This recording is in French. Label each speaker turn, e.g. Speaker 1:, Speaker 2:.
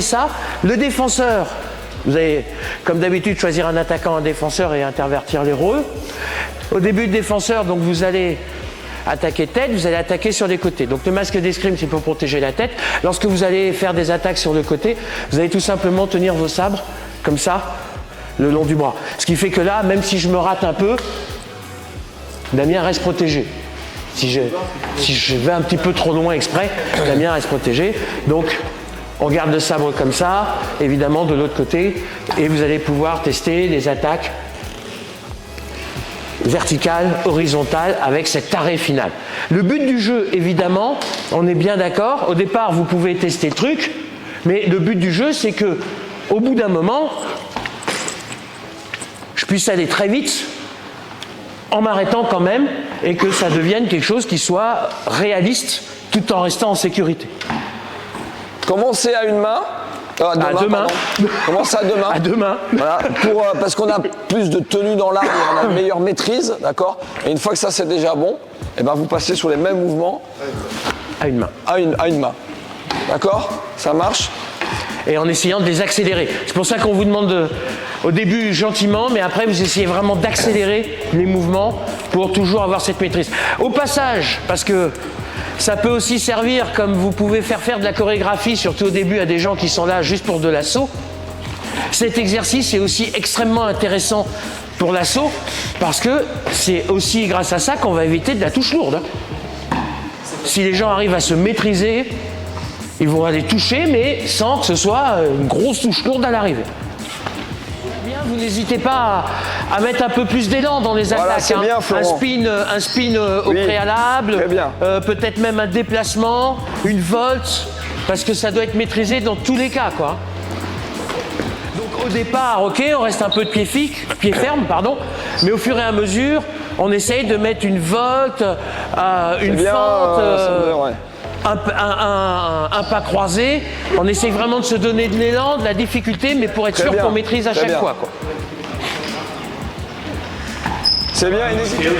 Speaker 1: ça, le défenseur, vous allez comme d'habitude choisir un attaquant, un défenseur et intervertir les rôles. Au début de défenseur, donc vous allez attaquer tête, vous allez attaquer sur les côtés. Donc le masque d'escrime, c'est pour protéger la tête. Lorsque vous allez faire des attaques sur le côté, vous allez tout simplement tenir vos sabres comme ça, le long du bras. Ce qui fait que là, même si je me rate un peu, Damien reste protégé. Si je vais un petit peu trop loin exprès, Damien reste protégé. Donc, on garde le sabre comme ça, évidemment de l'autre côté, et vous allez pouvoir tester des attaques verticales, horizontales, avec cet arrêt final. Le but du jeu, évidemment, on est bien d'accord, au départ vous pouvez tester le truc, mais le but du jeu c'est que, au bout d'un moment, je puisse aller très vite, en m'arrêtant quand même, et que ça devienne quelque chose qui soit réaliste, tout en restant en sécurité.
Speaker 2: Commencez à une main.
Speaker 1: À deux mains.
Speaker 2: Commencez à deux mains.
Speaker 1: À deux mains.
Speaker 2: Voilà, parce qu'on a plus de tenue dans l'arme, on a une meilleure maîtrise, d'accord. Et une fois que ça c'est déjà bon, et ben vous passez sur les mêmes mouvements.
Speaker 1: À une main.
Speaker 2: À une main. D'accord? Ça marche?
Speaker 1: Et en essayant de les accélérer. C'est pour ça qu'on vous demande au début gentiment, mais après vous essayez vraiment d'accélérer les mouvements pour toujours avoir cette maîtrise. Au passage, parce que ça peut aussi servir comme vous pouvez faire de la chorégraphie, surtout au début à des gens qui sont là juste pour de l'assaut. Cet exercice est aussi extrêmement intéressant pour l'assaut parce que c'est aussi grâce à ça qu'on va éviter de la touche lourde. Si les gens arrivent à se maîtriser, ils vont aller toucher, mais sans que ce soit une grosse touche lourde à l'arrivée. Bien, vous n'hésitez pas à mettre un peu plus d'élan dans les attaques.
Speaker 2: C'est bien, Florent.
Speaker 1: Un spin au préalable, peut-être même un déplacement, une volte, parce que ça doit être maîtrisé dans tous les cas, quoi. Donc au départ, ok, on reste un peu de pied ferme, mais au fur et à mesure, on essaye de mettre une volte, une fente. Un pas croisé, on essaye vraiment de se donner de l'élan, de la difficulté, mais pour être sûr qu'on maîtrise à chaque fois, quoi.
Speaker 2: C'est bien, et n'hésitez pas.